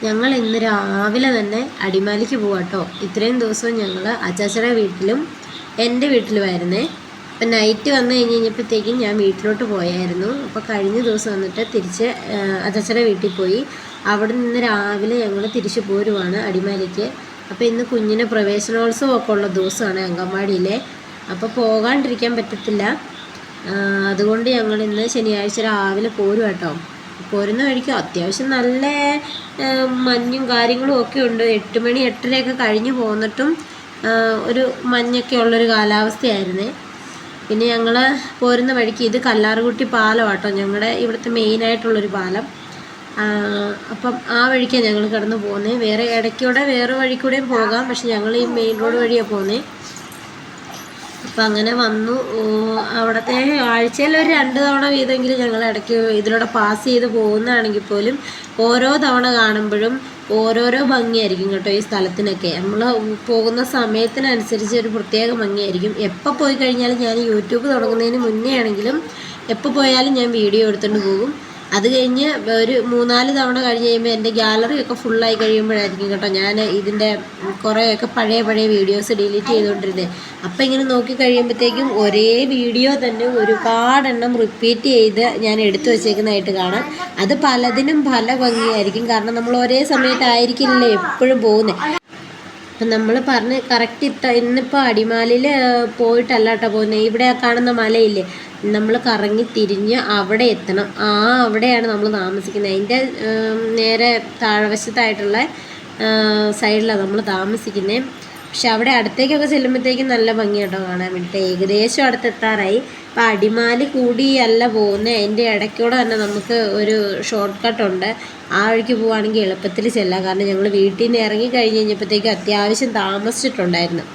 ഞങ്ങൾ ഇന്ന് രാവിലെ തന്നെ അടിമാലിക്ക് പോവാം കേട്ടോ. ഇത്രയും ദിവസവും ഞങ്ങൾ അച്ചാച്ചയുടെ വീട്ടിലും എൻ്റെ വീട്ടിലുമായിരുന്നേ. അപ്പം നൈറ്റ് വന്നു കഴിഞ്ഞപ്പോഴത്തേക്കും ഞാൻ വീട്ടിലോട്ട് പോയായിരുന്നു. അപ്പോൾ കഴിഞ്ഞ ദിവസം വന്നിട്ട് തിരിച്ച് അച്ചാച്ചയുടെ വീട്ടിൽ പോയി. അവിടെ നിന്ന് രാവിലെ ഞങ്ങൾ തിരിച്ചു പോരുവാണ് അടിമാലിക്ക്. അപ്പോൾ ഇന്ന് കുഞ്ഞിന് പ്രവേശനോത്സവമൊക്കെ ഉള്ള ദിവസമാണ് അങ്കൻവാടിയിലെ. അപ്പോൾ പോകാണ്ടിരിക്കാൻ പറ്റത്തില്ല. അതുകൊണ്ട് ഞങ്ങൾ ഇന്ന് ശനിയാഴ്ച രാവിലെ പോരും കേട്ടോ. പോരുന്ന വഴിക്ക് അത്യാവശ്യം നല്ല മഞ്ഞും കാര്യങ്ങളും ഒക്കെ ഉണ്ട്. 8 മണി 8:30 കഴിഞ്ഞ് പോന്നിട്ടും ഒരു മഞ്ഞൊക്കെ ഉള്ളൊരു കാലാവസ്ഥയായിരുന്നേ. പിന്നെ ഞങ്ങൾ പോരുന്ന വഴിക്ക് ഇത് കല്ലാർകുട്ടി പാലം കേട്ടോ, ഞങ്ങളുടെ ഇവിടുത്തെ മെയിനായിട്ടുള്ളൊരു പാലം. അപ്പം ആ വഴിക്കാണ് ഞങ്ങൾ കിടന്ന് പോകുന്നത്. വേറെ ഇടയ്ക്കൂടെ വേറെ വഴി കൂടെയും പോകാം, പക്ഷെ ഞങ്ങൾ ഈ മെയിൻ റോഡ് വഴിയാണ് പോകുന്നത്. അപ്പം അങ്ങനെ വന്നു. അവിടുത്തെ ആഴ്ചയിൽ ഒരു 2 തവണ വീതമെങ്കിലും ഞങ്ങൾ ഇടയ്ക്ക് ഇതിലൂടെ പാസ് ചെയ്ത് പോകുന്നതാണെങ്കിൽ പോലും ഓരോ തവണ കാണുമ്പോഴും ഓരോരോ ഭംഗിയായിരിക്കും കേട്ടോ. ഈ സ്ഥലത്തിനൊക്കെ നമ്മൾ പോകുന്ന സമയത്തിനനുസരിച്ച് ഒരു പ്രത്യേക ഭംഗിയായിരിക്കും. എപ്പോൾ പോയി കഴിഞ്ഞാലും ഞാൻ യൂട്യൂബ് തുടങ്ങുന്നതിന് മുന്നേ ആണെങ്കിലും എപ്പോൾ പോയാലും ഞാൻ വീഡിയോ എടുത്തുകൊണ്ട് പോകും. അത് കഴിഞ്ഞ് ഒരു 3-4 തവണ കഴിഞ്ഞ് കഴിയുമ്പോൾ എൻ്റെ ഗാലറിയൊക്കെ ഫുള്ളായി കഴിയുമ്പോഴായിരിക്കും കേട്ടോ ഞാൻ ഇതിൻ്റെ കുറേയൊക്കെ പഴയ വീഡിയോസ് ഡിലീറ്റ് ചെയ്തുകൊണ്ടിരുന്നത്. അപ്പം ഇങ്ങനെ നോക്കി കഴിയുമ്പോഴത്തേക്കും ഒരേ വീഡിയോ തന്നെ ഒരുപാടെണ്ണം റിപ്പീറ്റ് ചെയ്ത് ഞാൻ എടുത്തു വച്ചേക്കുന്നതായിട്ട് കാണാം. അത് പലതിനും പല ഭംഗിയായിരിക്കും. കാരണം നമ്മൾ ഒരേ സമയത്തായിരിക്കില്ലല്ലോ എപ്പോഴും പോകുന്നത്. അപ്പം നമ്മൾ പറഞ്ഞ് കറക്റ്റ് ഇന്നിപ്പോൾ അടിമാലിയിൽ പോയിട്ടല്ല കേട്ടോ പോകുന്നത്. ഇവിടെ കാണുന്ന മലയില്ലേ, നമ്മൾ കറങ്ങി തിരിഞ്ഞ് അവിടെ എത്തണം. അവിടെയാണ് നമ്മൾ താമസിക്കുന്നത്. അതിൻ്റെ നേരെ താഴ്വശത്തായിട്ടുള്ള സൈഡിലാണ് നമ്മൾ താമസിക്കുന്നത്. പക്ഷെ അവിടെ അടുത്തേക്കൊക്കെ ചെല്ലുമ്പോഴത്തേക്കും നല്ല ഭംഗി കേട്ടോ കാണാൻ വേണ്ടിയിട്ട്. ഏകദേശം അടുത്തെത്താറായി. അപ്പോൾ അടിമാലി കൂടിയല്ല പോകുന്നത്, അതിൻ്റെ ഇടയ്ക്കൂടെ തന്നെ നമുക്ക് ഒരു ഷോർട്ട് കട്ടുണ്ട്. ആ വഴിക്ക് പോവുകയാണെങ്കിൽ എളുപ്പത്തിൽ ചെല്ലാം. കാരണം ഞങ്ങൾ വീട്ടിൽ നിന്ന് ഇറങ്ങി കഴിഞ്ഞ് കഴിഞ്ഞപ്പോഴത്തേക്കും അത്യാവശ്യം താമസിച്ചിട്ടുണ്ടായിരുന്നു.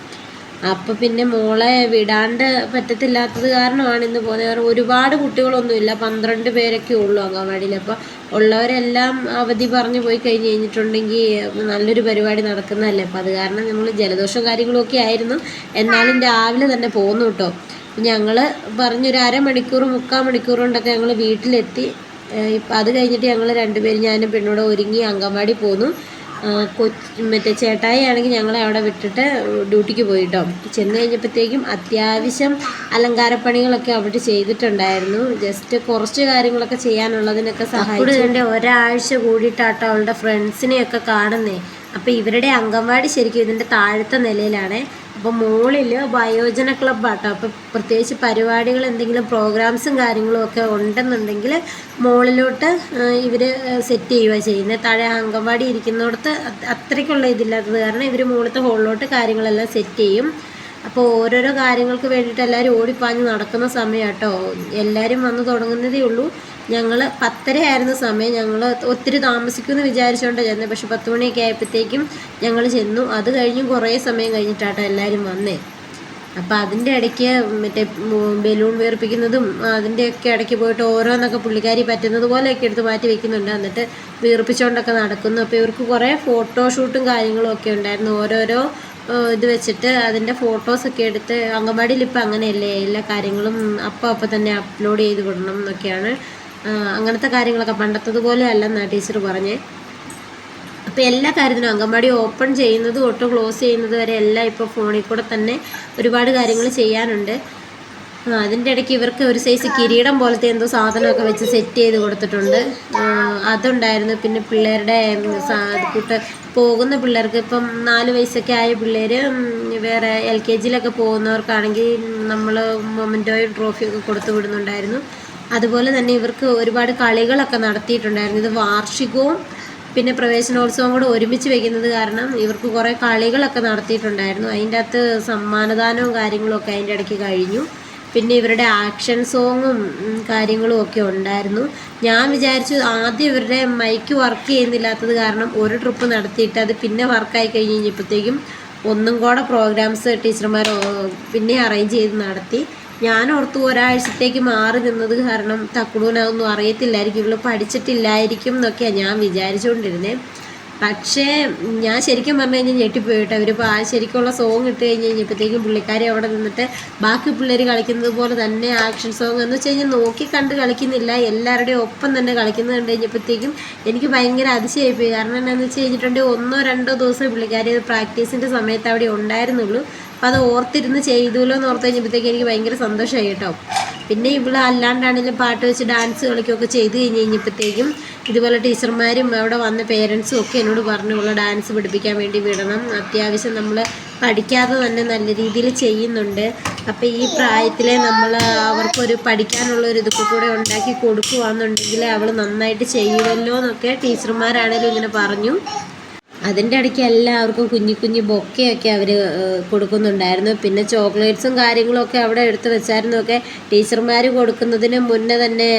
അപ്പോൾ പിന്നെ മോളെ വിടാണ്ട് പറ്റത്തില്ലാത്തത് കാരണമാണ് ഇന്ന് പോകുന്നത്. കാരണം ഒരുപാട് കുട്ടികളൊന്നുമില്ല, 12 പേരൊക്കെ ഉള്ളൂ അങ്കൻവാടിയിൽ. അപ്പോൾ ഉള്ളവരെല്ലാം അവധി പറഞ്ഞ് പോയി കഴിഞ്ഞിട്ടുണ്ടെങ്കിൽ നല്ലൊരു പരിപാടി നടക്കുന്നതല്ലേ. അപ്പോൾ അത് കാരണം നമ്മൾ ജലദോഷവും കാര്യങ്ങളൊക്കെ ആയിരുന്നു. എന്നാലും രാവിലെ തന്നെ പോന്നു കേട്ടോ. ഞങ്ങൾ പറഞ്ഞൊരു 1/2 മണിക്കൂർ 3/4 മണിക്കൂർ കൊണ്ടൊക്കെ ഞങ്ങൾ വീട്ടിലെത്തി. ഇപ്പം അത് കഴിഞ്ഞിട്ട് ഞങ്ങൾ 2 പേരും ഞാനും പെണ്ണോടെ ഒരുങ്ങി അങ്കൻവാടി പോന്നു. മറ്റേ ചേട്ടായി ആണെങ്കിൽ ഞങ്ങളെ അവിടെ വിട്ടിട്ട് ഡ്യൂട്ടിക്ക് പോയിട്ടോ. ചെന്ന് കഴിഞ്ഞപ്പോഴത്തേക്കും അത്യാവശ്യം അലങ്കാരപ്പണികളൊക്കെ അവിടെ ചെയ്തിട്ടുണ്ടായിരുന്നു. ജസ്റ്റ് കുറച്ച് കാര്യങ്ങളൊക്കെ ചെയ്യാനുള്ളതിനൊക്കെ സഹായിച്ചു. എൻ്റെ ഒരാഴ്ച കൂടിയിട്ടാട്ടോ അവളുടെ ഫ്രണ്ട്സിനെയൊക്കെ കാണുന്നേ. അപ്പോൾ ഇവരുടെ അങ്കൻവാടി ശരിക്കും ഇതിൻ്റെ താഴത്തെ നിലയിലാണ്. അപ്പോൾ മുകളിൽ വയോജന ക്ലബ്ബാട്ടോ. അപ്പോൾ പ്രത്യേകിച്ച് പരിപാടികൾ എന്തെങ്കിലും പ്രോഗ്രാംസും കാര്യങ്ങളും ഒക്കെ ഉണ്ടെന്നുണ്ടെങ്കിൽ മുകളിലോട്ട് ഇവർ സെറ്റ് ചെയ്യുക ചെയ്യുന്നത്. താഴെ അങ്കൻവാടി ഇരിക്കുന്നിടത്ത് അത്രയ്ക്കുള്ള ഇതില്ലാത്തത് കാരണം ഇവർ മുകളിലത്തെ ഹോളിലോട്ട് കാര്യങ്ങളെല്ലാം സെറ്റ് ചെയ്യും. അപ്പോൾ ഓരോരോ കാര്യങ്ങൾക്ക് വേണ്ടിയിട്ട് എല്ലാവരും ഓടിപ്പാഞ്ഞ് നടക്കുന്ന സമയം കേട്ടോ. എല്ലാവരും വന്ന് തുടങ്ങുന്നതേ ഉള്ളൂ. ഞങ്ങൾ 10:30 ആയിരുന്ന സമയം. ഞങ്ങൾ ഒത്തിരി താമസിക്കുമെന്ന് വിചാരിച്ചുകൊണ്ടാണ് ചെന്നത്. പക്ഷെ 10 മണിയൊക്കെ ആയപ്പോഴത്തേക്കും ഞങ്ങൾ ചെന്നു. അത് കഴിഞ്ഞ് കുറേ സമയം കഴിഞ്ഞിട്ടാട്ടോ എല്ലാവരും വന്നേ. അപ്പോൾ അതിൻ്റെ ഇടയ്ക്ക് മറ്റേ ബലൂൺ വീർപ്പിക്കുന്നതും അതിൻ്റെയൊക്കെ ഇടയ്ക്ക് പോയിട്ട് ഓരോന്നൊക്കെ പുള്ളിക്കാരി പറ്റുന്നത് പോലെയൊക്കെ എടുത്ത് മാറ്റി വെക്കുന്നുണ്ട്. എന്നിട്ട് വീർപ്പിച്ചുകൊണ്ടൊക്കെ നടക്കുന്നു. അപ്പോൾ ഇവർക്ക് കുറേ ഫോട്ടോഷൂട്ടും കാര്യങ്ങളും ഒക്കെ ഉണ്ടായിരുന്നു. ഓരോരോ ഇത് വെച്ചിട്ട് അതിൻ്റെ ഫോട്ടോസൊക്കെ എടുത്ത് അങ്കൻവാടിയിൽ ഇപ്പം അങ്ങനെയല്ലേ, എല്ലാ കാര്യങ്ങളും അപ്പം തന്നെ അപ്ലോഡ് ചെയ്ത് വിടണം എന്നൊക്കെയാണ്. അങ്ങനത്തെ കാര്യങ്ങളൊക്കെ പണ്ടത്തതുപോലെ അല്ലെന്നാണ് ടീച്ചർ പറഞ്ഞേ. അപ്പോൾ എല്ലാ കാര്യത്തിനും അങ്കൻവാടി ഓപ്പൺ ചെയ്യുന്നത് തൊട്ട് ക്ലോസ് ചെയ്യുന്നത് വരെ എല്ലാം ഇപ്പോൾ ഫോണിൽ കൂടെ തന്നെ ഒരുപാട് കാര്യങ്ങൾ ചെയ്യാനുണ്ട്. അതിൻ്റെ ഇടയ്ക്ക് ഇവർക്ക് ഒരു സൈസ് കിരീടം പോലത്തെ എന്തോ സാധനമൊക്കെ വെച്ച് സെറ്റ് ചെയ്ത് കൊടുത്തിട്ടുണ്ട്. അതുണ്ടായിരുന്നു. പിന്നെ പിള്ളേരുടെ കൂട്ട് പോകുന്ന പിള്ളേർക്ക് ഇപ്പം 4 വയസ്സൊക്കെ ആയ പിള്ളേർ വേറെ LKGയിലൊക്കെ പോകുന്നവർക്കാണെങ്കിൽ നമ്മൾ മൊമെൻറ്റോയും ട്രോഫിയൊക്കെ കൊടുത്തു വിടുന്നുണ്ടായിരുന്നു. അതുപോലെ തന്നെ ഇവർക്ക് ഒരുപാട് കളികളൊക്കെ നടത്തിയിട്ടുണ്ടായിരുന്നു. ഇത് വാർഷികവും പിന്നെ പ്രവേശനോത്സവം കൂടെ ഒരുമിച്ച് വയ്ക്കുന്നത് കാരണം ഇവർക്ക് കുറേ കളികളൊക്കെ നടത്തിയിട്ടുണ്ടായിരുന്നു. അതിൻ്റെ അകത്ത് സമ്മാനദാനവും കാര്യങ്ങളും ഒക്കെ അതിൻ്റെ ഇടയ്ക്ക് കഴിഞ്ഞു. പിന്നെ ഇവരുടെ ആക്ഷൻ സോങ്ങും കാര്യങ്ങളും ഒക്കെ ഉണ്ടായിരുന്നു. ഞാൻ വിചാരിച്ചു ആദ്യം ഇവരുടെ മൈക്ക് വർക്ക് ചെയ്യുന്നില്ലാത്തത് കാരണം ഒരു ട്രിപ്പ് നടത്തിയിട്ട് അത് പിന്നെ വർക്കായി കഴിഞ്ഞപ്പോഴത്തേക്കും ഒന്നും കൂടെ പ്രോഗ്രാംസ് ടീച്ചർമാർ പിന്നെ അറേഞ്ച് ചെയ്ത് നടത്തി. ഞാൻ ഓർത്തു ഒരാഴ്ചത്തേക്ക് മാറി നിന്നത് കാരണം തക്കുടൂനൊന്നും അറിയത്തില്ലായിരിക്കും, ഇവള് പഠിച്ചിട്ടില്ലായിരിക്കും എന്നൊക്കെയാണ് ഞാൻ വിചാരിച്ചുകൊണ്ടിരുന്നത്. പക്ഷേ ഞാൻ ശരിക്കും പറഞ്ഞു കഴിഞ്ഞാൽ ഞെട്ടിപ്പോയി കേട്ടോ. അവരിപ്പോൾ ആ ശരിക്കുള്ള സോങ് ഇട്ട് കഴിഞ്ഞ് കഴിഞ്ഞപ്പോഴത്തേക്കും പുള്ളിക്കാരി അവിടെ നിന്നിട്ട് ബാക്കി പിള്ളേർ കളിക്കുന്നത് പോലെ തന്നെ ആക്ഷൻ സോങ് എന്ന് വെച്ച് കഴിഞ്ഞാൽ നോക്കി കണ്ട് കളിക്കുന്നില്ല, എല്ലാവരുടെയും ഒപ്പം തന്നെ കളിക്കുന്നത് കണ്ട് കഴിഞ്ഞപ്പോഴത്തേക്കും എനിക്ക് ഭയങ്കര അതിശയായിപ്പോയി. കാരണം എന്താണെന്ന് വെച്ച് കഴിഞ്ഞിട്ടുണ്ടെങ്കിൽ 1-2 ദിവസം പുള്ളിക്കാരി പ്രാക്ടീസിൻ്റെ സമയത്ത് അവിടെ ഉണ്ടായിരുന്നുള്ളൂ. അപ്പോൾ അത് ഓർത്തിരുന്ന് ചെയ്തുല്ലോ എന്ന് ഓർത്ത് കഴിഞ്ഞപ്പോഴത്തേക്കും എനിക്ക് ഭയങ്കര സന്തോഷമായി കേട്ടോ. പിന്നെ ഇവിടെ അല്ലാണ്ടാണെങ്കിലും പാട്ട് വെച്ച് ഡാൻസ് കളിക്കുകയൊക്കെ ചെയ്ത് കഴിഞ്ഞപ്പോഴത്തേക്കും ഇതുപോലെ ടീച്ചർമാരും അവിടെ വന്ന പേരൻസും ഒക്കെ എന്നോട് പറഞ്ഞു ഉള്ള ഡാൻസ് പഠിപ്പിക്കാൻ വേണ്ടി വിടണം, അത്യാവശ്യം നമ്മൾ പഠിക്കാതെ തന്നെ നല്ല രീതിയിൽ ചെയ്യുന്നുണ്ട്. അപ്പോൾ ഈ പ്രായത്തിൽ നമ്മൾ അവർക്കൊരു പഠിക്കാനുള്ള ഒരു ഇതൊക്കെ കൂടെ ഉണ്ടാക്കി കൊടുക്കുകയാണെന്നുണ്ടെങ്കിൽ അവൾ നന്നായിട്ട് ചെയ്യുമല്ലോ എന്നൊക്കെ ടീച്ചർമാരാണേലും ഇങ്ങനെ പറഞ്ഞു. അതിൻ്റെ ഇടയ്ക്ക് എല്ലാവർക്കും കുഞ്ഞു ബൊക്കെയൊക്കെ അവർ കൊടുക്കുന്നുണ്ടായിരുന്നു. പിന്നെ ചോക്ലേറ്റ്സും കാര്യങ്ങളൊക്കെ അവിടെ എടുത്ത് വെച്ചായിരുന്നൊക്കെ ടീച്ചർമാർ കൊടുക്കുന്നതിന് മുന്നേ തന്നെ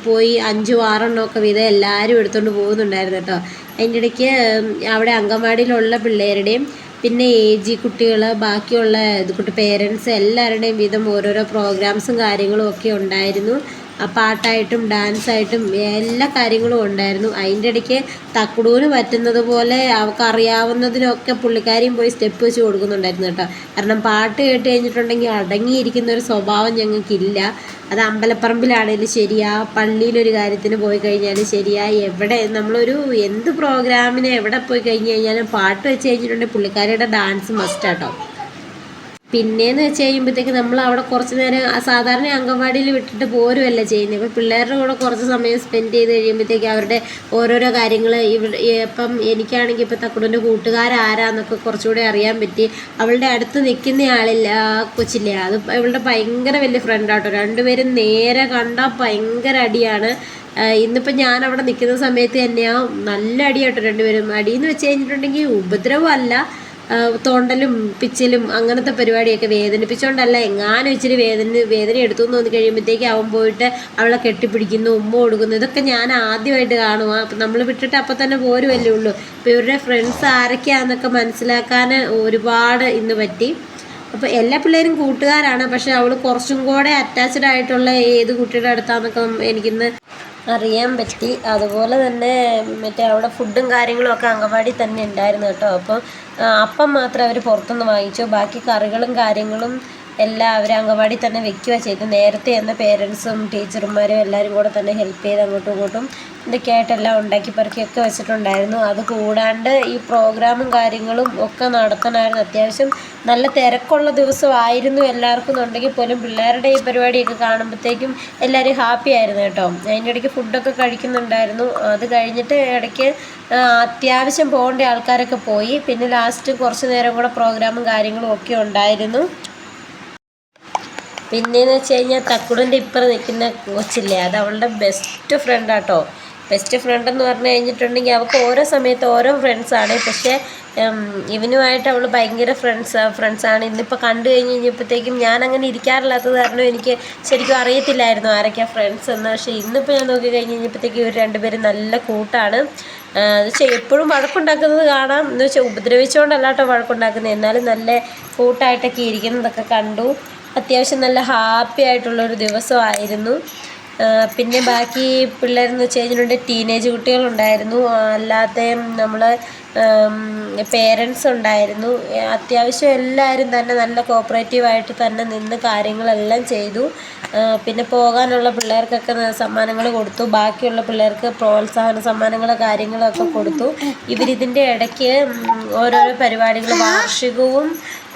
പോയി 5-6 വീതം എല്ലാവരും എടുത്തുകൊണ്ട് പോകുന്നുണ്ടായിരുന്നു കേട്ടോ. അതിൻ്റെ ഇടയ്ക്ക് അവിടെ അങ്കൻവാടിയിലുള്ള പിള്ളേരുടെയും പിന്നെ AG കുട്ടികൾ ബാക്കിയുള്ള പേരൻസ് എല്ലാവരുടെയും വീതം ഓരോരോ പ്രോഗ്രാംസും കാര്യങ്ങളും ഒക്കെ ഉണ്ടായിരുന്നു. പാട്ടായിട്ടും ഡാൻസായിട്ടും എല്ലാ കാര്യങ്ങളും ഉണ്ടായിരുന്നു. അതിൻ്റെ ഇടയ്ക്ക് തക്കുടൂന് പറ്റുന്നത് പോലെ അവൾക്ക് അറിയാവുന്നതിനൊക്കെ പുള്ളിക്കാരിയും പോയി സ്റ്റെപ്പ് വെച്ച് കൊടുക്കുന്നുണ്ടായിരുന്നു കേട്ടോ. കാരണം പാട്ട് കേട്ട് കഴിഞ്ഞിട്ടുണ്ടെങ്കിൽ അടങ്ങിയിരിക്കുന്ന ഒരു സ്വഭാവം ഞങ്ങൾക്കില്ല. അത് അമ്പലപ്പറമ്പിലാണെങ്കിലും ശരിയാ, പള്ളിയിലൊരു കാര്യത്തിന് പോയി കഴിഞ്ഞാലും ശരിയാ, എവിടെ നമ്മളൊരു എന്ത് പ്രോഗ്രാമിന് എവിടെ പോയി കഴിഞ്ഞ് കഴിഞ്ഞാലും പാട്ട് വെച്ച് കഴിഞ്ഞിട്ടുണ്ടെങ്കിൽ പുള്ളിക്കാരിയുടെ ഡാൻസ് മസ്റ്റാട്ടോ. പിന്നെയെന്ന് വെച്ച് കഴിയുമ്പോഴത്തേക്ക് നമ്മൾ അവിടെ കുറച്ച് നേരം സാധാരണ അംഗൻവാടിയിൽ വിട്ടിട്ട് പോരുമല്ല ചെയ്യുന്നത്. ഇപ്പോൾ പിള്ളേരുടെ കൂടെ കുറച്ച് സമയം സ്പെൻഡ് ചെയ്ത് കഴിയുമ്പോഴത്തേക്ക് അവരുടെ ഓരോരോ കാര്യങ്ങൾ ഇവിടെ ഇപ്പം എനിക്കാണെങ്കിൽ ഇപ്പോൾ തക്കുടൂൻ്റെ കൂട്ടുകാരാരാന്നൊക്കെ കുറച്ചുകൂടെ അറിയാൻ പറ്റി. അവളുടെ അടുത്ത് നിൽക്കുന്ന ആളില്ല, കൊച്ചില്ലേ, അത് ഇവളുടെ ഭയങ്കര വലിയ ഫ്രണ്ടാട്ടോ. രണ്ടുപേരും നേരെ കണ്ടാൽ ഭയങ്കര അടിയാണ്. ഇന്നിപ്പോൾ ഞാൻ അവിടെ നിൽക്കുന്ന സമയത്ത് തന്നെയാ നല്ല അടിയാട്ടോ രണ്ടുപേരും. അടിയെന്ന് വെച്ച് കഴിഞ്ഞിട്ടുണ്ടെങ്കിൽ ഉപദ്രവമല്ല, തോണ്ടലും പിച്ചിലും അങ്ങനത്തെ പരിപാടിയൊക്കെ. വേദനിപ്പിച്ചുകൊണ്ടല്ല, എങ്ങാനും ഇച്ചിരി വേദന എടുത്തു എന്ന് തോന്നി കഴിയുമ്പോഴത്തേക്ക് അവൻ പോയിട്ട് അവളെ കെട്ടിപ്പിടിക്കുന്നു, ഉമ്മ കൊടുക്കുന്നു. ഇതൊക്കെ ഞാൻ ആദ്യമായിട്ട് കാണുക. അപ്പം നമ്മൾ വിട്ടിട്ട് അപ്പം തന്നെ പോരുമല്ലേ ഉള്ളൂ. അപ്പോൾ ഇവരുടെ ഫ്രണ്ട്സ് ആരൊക്കെയാണെന്നൊക്കെ മനസ്സിലാക്കാൻ ഒരുപാട് ഇന്ന് പറ്റി. അപ്പോൾ എല്ലാ പിള്ളേരും കൂട്ടുകാരാണ്, പക്ഷെ അവൾ കുറച്ചും കൂടെ അറ്റാച്ച്ഡ് ആയിട്ടുള്ള ഏത് കുട്ടിയുടെ അടുത്താന്നൊക്കെ എനിക്കിന്ന് അറിയാൻ പറ്റി. അതുപോലെ തന്നെ മറ്റേ അവിടെ ഫുഡും കാര്യങ്ങളും ഒക്കെ അംഗൻവാടി തന്നെ ഉണ്ടായിരുന്നു കേട്ടോ. അപ്പോൾ അപ്പം മാത്രം അവർ പുറത്തുനിന്ന് വാങ്ങിച്ചു, ബാക്കി കറികളും കാര്യങ്ങളും എല്ലാം അവർ അംഗൻവാടി തന്നെ വെക്കുക ചെയ്ത്. നേരത്തെ എന്ന പേരൻസും ടീച്ചർമാരും എല്ലാവരും കൂടെ തന്നെ ഹെൽപ്പ് ചെയ്ത് അങ്ങോട്ടും ഇങ്ങോട്ടും ഇതൊക്കെയായിട്ടെല്ലാം ഉണ്ടാക്കി പെറുക്കിയൊക്കെ വെച്ചിട്ടുണ്ടായിരുന്നു. അത് കൂടാണ്ട് ഈ പ്രോഗ്രാമും കാര്യങ്ങളും ഒക്കെ നടത്താനായിരുന്നു. അത്യാവശ്യം നല്ല തിരക്കുള്ള ദിവസമായിരുന്നു എല്ലാവർക്കും എന്നുണ്ടെങ്കിൽ പോലും പിള്ളേരുടെ ഈ പരിപാടിയൊക്കെ കാണുമ്പോഴത്തേക്കും എല്ലാവരും ഹാപ്പി ആയിരുന്നു കേട്ടോ. അതിൻ്റെ ഇടയ്ക്ക് ഫുഡൊക്കെ കഴിക്കുന്നുണ്ടായിരുന്നു. അത് കഴിഞ്ഞിട്ട് ഇടയ്ക്ക് അത്യാവശ്യം പോകേണ്ട ആൾക്കാരൊക്കെ പോയി. പിന്നെ ലാസ്റ്റ് കുറച്ച് നേരം കൂടെ പ്രോഗ്രാമും കാര്യങ്ങളും ഒക്കെ ഉണ്ടായിരുന്നു. പിന്നെയെന്ന് വെച്ച് കഴിഞ്ഞാൽ തക്കുടൻ്റെ ഇപ്പുറം നിൽക്കുന്ന കൊച്ചില്ലേ, അത് അവളുടെ ബെസ്റ്റ് ഫ്രണ്ടാട്ടോ. ബെസ്റ്റ് ഫ്രണ്ട് എന്ന് പറഞ്ഞു കഴിഞ്ഞിട്ടുണ്ടെങ്കിൽ അവൾക്ക് ഓരോ സമയത്ത് ഓരോ ഫ്രണ്ട്സാണ്. പക്ഷേ ഇവനുമായിട്ട് അവൾ ഭയങ്കര ഫ്രണ്ട്സാണ്. ഇന്നിപ്പോൾ കണ്ടു കഴിഞ്ഞപ്പോഴത്തേക്കും ഞാൻ അങ്ങനെ ഇരിക്കാറില്ലാത്തത് കാരണം എനിക്ക് ശരിക്കും അറിയത്തില്ലായിരുന്നു ആരൊക്കെയാണ് ഫ്രണ്ട്സ് എന്ന്. പക്ഷേ ഇന്നിപ്പോൾ ഞാൻ നോക്കി കഴിഞ്ഞ് കഴിഞ്ഞപ്പോഴത്തേക്കും ഇവർ രണ്ടുപേരും നല്ല കൂട്ടാണ്. എന്ന് വെച്ചാൽ എപ്പോഴും വഴക്കുണ്ടാക്കുന്നത് കാണാം, എന്ന് വെച്ചാൽ ഉപദ്രവിച്ചുകൊണ്ടല്ലാട്ടോ വഴക്കുണ്ടാക്കുന്നത്, എന്നാലും നല്ല കൂട്ടായിട്ടൊക്കെ ഇരിക്കുന്നതൊക്കെ കണ്ടു. അത്യാവശ്യം നല്ല ഹാപ്പി ആയിട്ടുള്ളൊരു ദിവസമായിരുന്നു. പിന്നെ ബാക്കി പിള്ളേരെന്ന് വെച്ച് കഴിഞ്ഞിട്ടുണ്ടെങ്കിൽ ടീനേജ് കുട്ടികളുണ്ടായിരുന്നു, അല്ലാതെ നമ്മൾ പേരൻസ് ഉണ്ടായിരുന്നു. അത്യാവശ്യം എല്ലാവരും തന്നെ നല്ല കോപ്പറേറ്റീവായിട്ട് തന്നെ നിന്ന് കാര്യങ്ങളെല്ലാം ചെയ്തു. പിന്നെ പോകാനുള്ള പിള്ളേർക്കൊക്കെ സമ്മാനങ്ങൾ കൊടുത്തു, ബാക്കിയുള്ള പിള്ളേർക്ക് പ്രോത്സാഹന സമ്മാനങ്ങൾ കാര്യങ്ങളൊക്കെ കൊടുത്തു. ഇവരിതിൻ്റെ ഇടയ്ക്ക് ഓരോരോ പരിപാടികൾ വാർഷികവും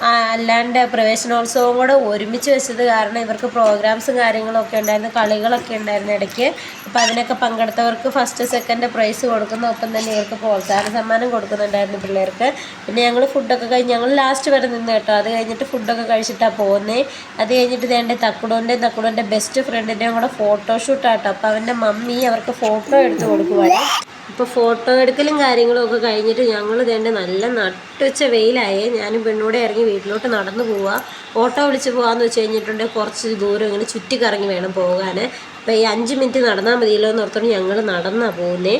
അല്ലാണ്ട് പ്രവേശനോത്സവവും കൂടെ ഒരുമിച്ച് വെച്ചത് കാരണം ഇവർക്ക് പ്രോഗ്രാംസും കാര്യങ്ങളൊക്കെ ഉണ്ടായിരുന്നു, കളികളൊക്കെ ഉണ്ടായിരുന്നു ഇടയ്ക്ക്. അപ്പോൾ അതിനൊക്കെ പങ്കെടുത്തവർക്ക് ഫസ്റ്റ് സെക്കൻഡ് പ്രൈസ് കൊടുക്കുന്ന ഒപ്പം തന്നെ ഇവർക്ക് പ്രോത്സാഹന സമ്മാനം കൊടുക്കുന്നുണ്ടായിരുന്നു പിള്ളേർക്ക്. പിന്നെ ഞങ്ങൾ ഫുഡൊക്കെ കഴിഞ്ഞ് ഞങ്ങൾ ലാസ്റ്റ് വരെ നിന്ന് കേട്ടോ. അത് കഴിഞ്ഞിട്ട് ഫുഡൊക്കെ കഴിച്ചിട്ടാണ് പോകുന്നത്. അത് കഴിഞ്ഞിട്ട് വേണ്ട തക്കുടൻ്റെ ബെസ്റ്റ് ഫ്രണ്ടിൻ്റെയും കൂടെ ഫോട്ടോഷൂട്ടാട്ടോ. അപ്പോൾ അവൻ്റെ മമ്മി അവർക്ക് ഫോട്ടോ എടുത്ത് കൊടുക്കുവാണ്. ഇപ്പോൾ ഫോട്ടോ എടുക്കലും കാര്യങ്ങളും ഒക്കെ കഴിഞ്ഞിട്ട് ഞങ്ങൾ വേണ്ട നല്ല നട്ടുച്ച വെയിലായേ. ഞാനും പെണ്ണൂടെ ഇറങ്ങി വീട്ടിലോട്ട് നടന്നു പോവുക. ഓട്ടോ വിളിച്ച് പോകാമെന്ന് വെച്ച് കഴിഞ്ഞിട്ടുണ്ടെങ്കിൽ കുറച്ച് ദൂരം ഇങ്ങനെ ചുറ്റിക്കറങ്ങി വേണം പോകാൻ. അപ്പോൾ ഈ 5 മിനിറ്റ് നടന്നാൽ മതിയല്ലോ എന്ന് ഓർത്തോണ്ട് ഞങ്ങൾ നടന്നാണ് പോകുന്നത്.